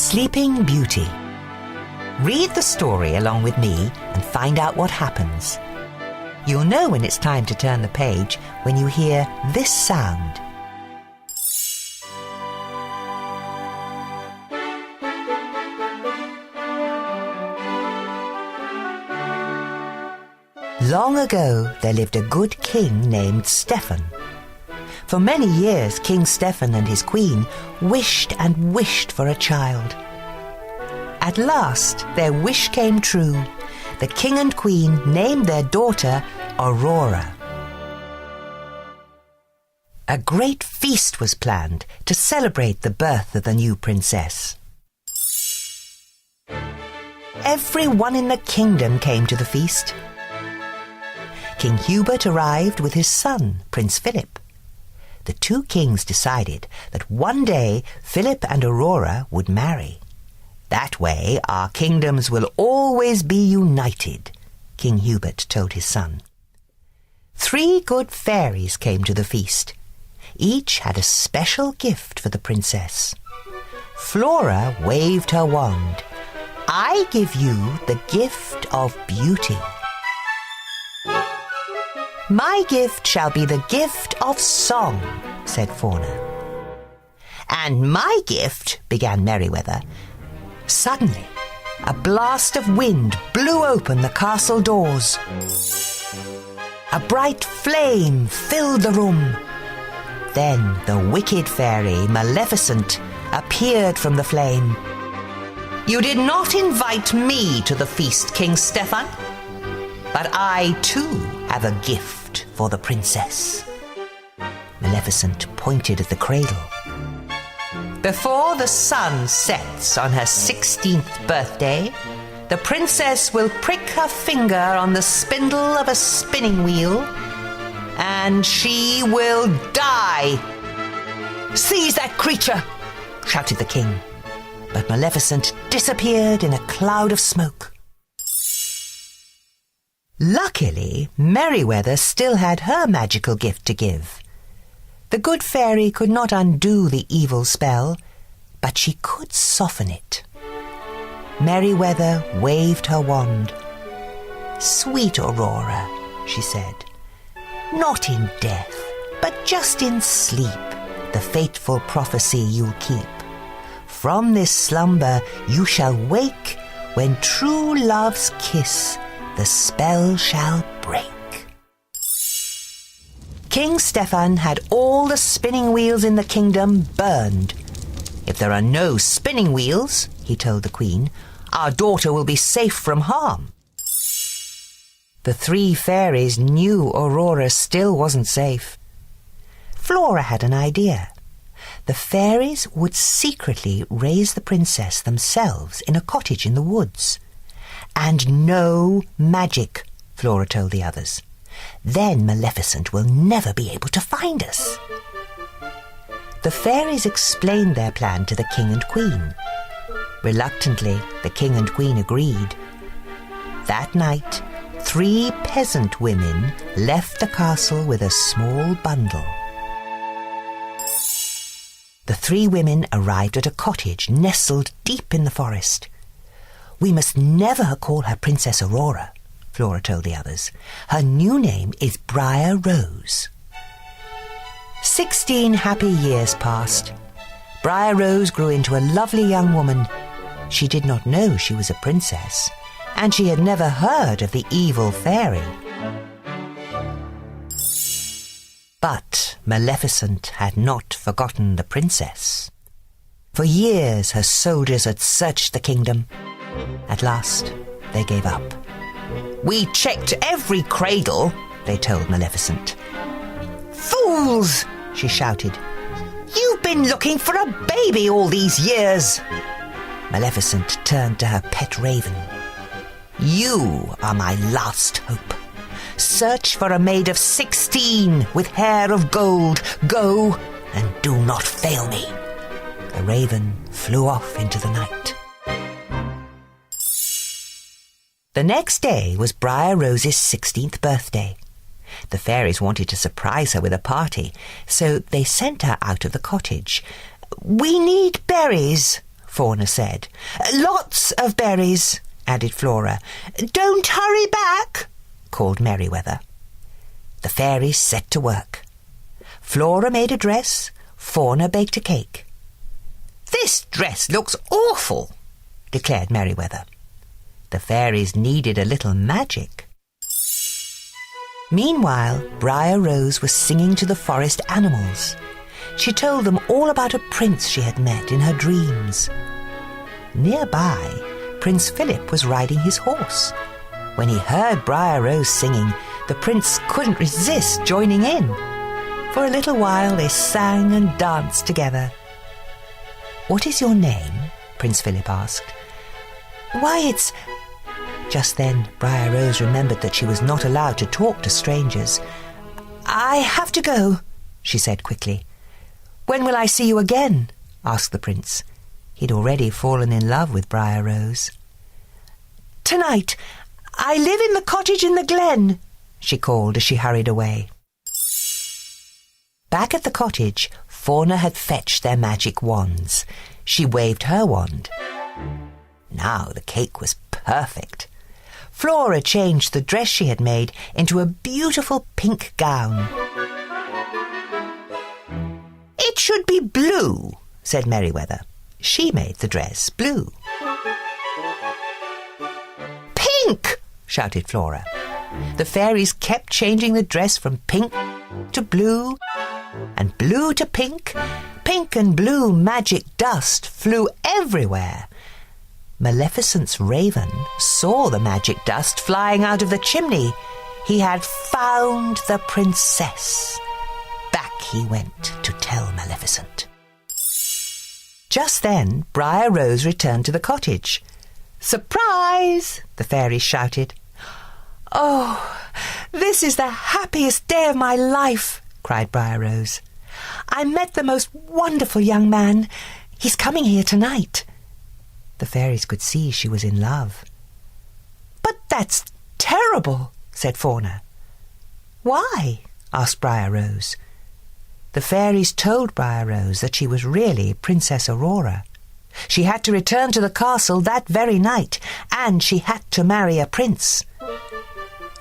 Sleeping Beauty. Read the story along with me and find out what happens. You'll know when it's time to turn the page when you hear this sound. Long ago, there lived a good king named Stephen. For many years, King Stephen and his queen wished and wished for a child. At last, their wish came true. The king and queen named their daughter Aurora. A great feast was planned to celebrate the birth of the new princess. Everyone in the kingdom came to the feast. King Hubert arrived with his son, Prince Philip. The two kings decided that one day Philip and Aurora would marry. That way our kingdoms will always be united, King Hubert told his son. 3 good fairies came to the feast. Each had a special gift for the princess. Flora waved her wand. I give you the gift of beauty. My gift shall be the gift of song, said Fauna. And my gift, began Merryweather. Suddenly, a blast of wind blew open the castle doors. A bright flame filled the room. Then the wicked fairy, Maleficent, appeared from the flame. You did not invite me to the feast, King Stephen, but I too have a gift for the princess. Maleficent pointed at the cradle. Before the sun sets on her 16th birthday, the princess will prick her finger on the spindle of a spinning wheel, and she will die. Seize that creature, shouted the king. But Maleficent disappeared in a cloud of smoke. Luckily, Merryweather still had her magical gift to give. The good fairy could not undo the evil spell, but she could soften it. Merryweather waved her wand. Sweet Aurora, she said, not in death, but just in sleep, the fateful prophecy you'll keep. From this slumber you shall wake, when true love's kiss the spell shall break. King Stephen had all the spinning wheels in the kingdom burned. If there are no spinning wheels, he told the queen, our daughter will be safe from harm. The 3 fairies knew Aurora still wasn't safe. Flora had an idea. The fairies would secretly raise the princess themselves in a cottage in the woods. And no magic, Flora told the others. Then Maleficent will never be able to find us. The fairies explained their plan to the king and queen. Reluctantly, the king and queen agreed. That night, 3 peasant women left the castle with a small bundle. The 3 women arrived at a cottage nestled deep in the forest. We must never call her Princess Aurora, Flora told the others. Her new name is Briar Rose. 16 happy years passed. Briar Rose grew into a lovely young woman. She did not know she was a princess, and she had never heard of the evil fairy. But Maleficent had not forgotten the princess. For years her soldiers had searched the kingdom. At last, they gave up. We checked every cradle, they told Maleficent. Fools, she shouted. You've been looking for a baby all these years. Maleficent turned to her pet raven. You are my last hope. Search for a maid of 16 with hair of gold. Go and do not fail me. The raven flew off into the night. The next day was Briar Rose's 16th birthday. The fairies wanted to surprise her with a party, so they sent her out of the cottage. We need berries, Fauna said. Lots of berries, added Flora. Don't hurry back, called Merryweather. The fairies set to work. Flora made a dress, Fauna baked a cake. This dress looks awful, declared Merryweather. The fairies needed a little magic. Meanwhile, Briar Rose was singing to the forest animals. She told them all about a prince she had met in her dreams. Nearby, Prince Philip was riding his horse. When he heard Briar Rose singing, the prince couldn't resist joining in. For a little while they sang and danced together. What is your name? Prince Philip asked. Why, it's... Just then, Briar Rose remembered that she was not allowed to talk to strangers. I have to go, she said quickly. When will I see you again? Asked the prince. He'd already fallen in love with Briar Rose. Tonight. I live in the cottage in the glen, she called as she hurried away. Back at the cottage, Fauna had fetched their magic wands. She waved her wand. Now the cake was perfect. Flora changed the dress she had made into a beautiful pink gown. It should be blue, said Merryweather. She made the dress blue. Pink, shouted Flora. The fairies kept changing the dress from pink to blue, and blue to pink. Pink and blue magic dust flew everywhere. Maleficent's raven saw the magic dust flying out of the chimney. He had found the princess. Back he went to tell Maleficent. Just then, Briar Rose returned to the cottage. Surprise! The fairies shouted. Oh, this is the happiest day of my life, cried Briar Rose. I met the most wonderful young man. He's coming here tonight. The fairies could see she was in love. But that's terrible, said Fauna. Why? Asked Briar Rose. The fairies told Briar Rose that she was really Princess Aurora. She had to return to the castle that very night, and she had to marry a prince.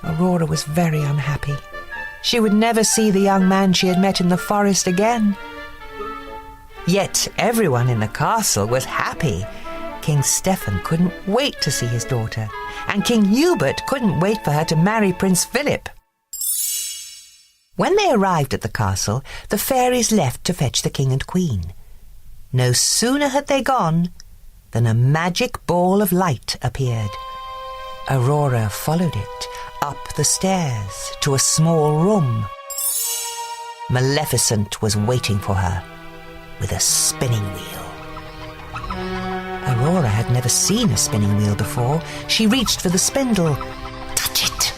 Aurora was very unhappy. She would never see the young man she had met in the forest again. Yet everyone in the castle was happy. King Stephen couldn't wait to see his daughter, and King Hubert couldn't wait for her to marry Prince Philip. When they arrived at the castle, the fairies left to fetch the king and queen. No sooner had they gone than a magic ball of light appeared. Aurora followed it up the stairs to a small room. Maleficent was waiting for her with a spinning wheel. Aurora had never seen a spinning wheel before. She reached for the spindle. Touch it,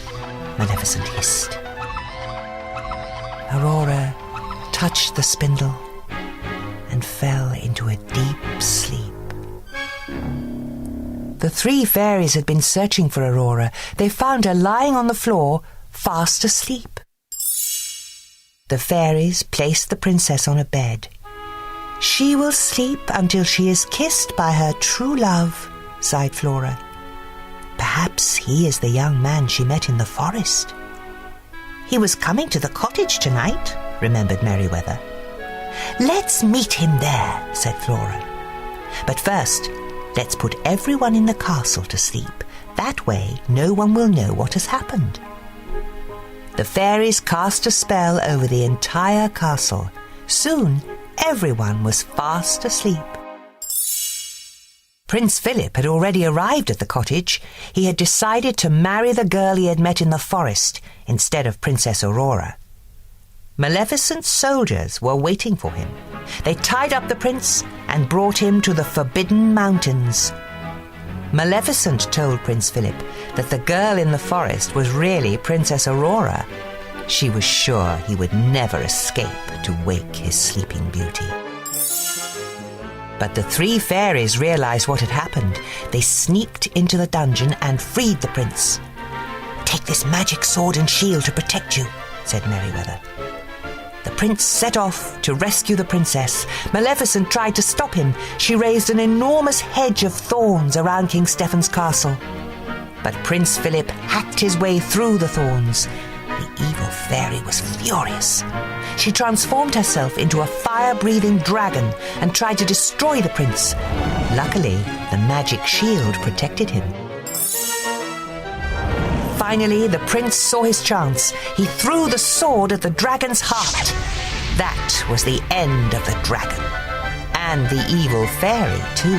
Maleficent hissed. Aurora touched the spindle and fell into a deep sleep. The three fairies had been searching for Aurora. They found her lying on the floor, fast asleep. The fairies placed the princess on a bed. She will sleep until she is kissed by her true love, sighed Flora. Perhaps he is the young man she met in the forest. He was coming to the cottage tonight, remembered Merryweather. Let's meet him there, said Flora. But first, let's put everyone in the castle to sleep. That way, no one will know what has happened. The fairies cast a spell over the entire castle. Soon, everyone was fast asleep. Prince Philip had already arrived at the cottage. He had decided to marry the girl he had met in the forest instead of Princess Aurora. Maleficent's soldiers were waiting for him. They tied up the prince and brought him to the Forbidden Mountains. Maleficent told Prince Philip that the girl in the forest was really Princess Aurora. She was sure he would never escape to wake his sleeping beauty. But the three fairies realized what had happened. They sneaked into the dungeon and freed the prince. Take this magic sword and shield to protect you, said Merryweather. The prince set off to rescue the princess. Maleficent tried to stop him. She raised an enormous hedge of thorns around King Stephen's castle. But Prince Philip hacked his way through the thorns. The evil fairy was furious. She transformed herself into a fire-breathing dragon and tried to destroy the prince. Luckily, the magic shield protected him. Finally, the prince saw his chance. He threw the sword at the dragon's heart. That was the end of the dragon. And the evil fairy, too.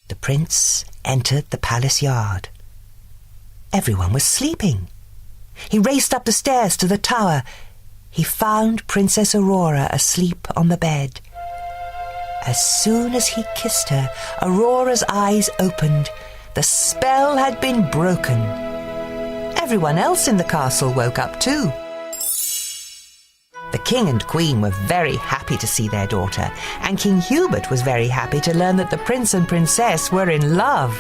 The prince entered the palace yard. Everyone was sleeping. He raced up the stairs to the tower. He found Princess Aurora asleep on the bed. As soon as he kissed her, Aurora's eyes opened. The spell had been broken. Everyone else in the castle woke up too. The king and queen were very happy to see their daughter, and King Hubert was very happy to learn that the prince and princess were in love.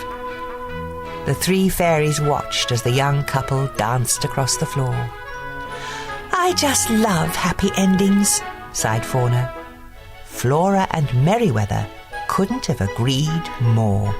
The three fairies watched as the young couple danced across the floor. "I just love happy endings," sighed Fauna. Flora and Merryweather couldn't have agreed more.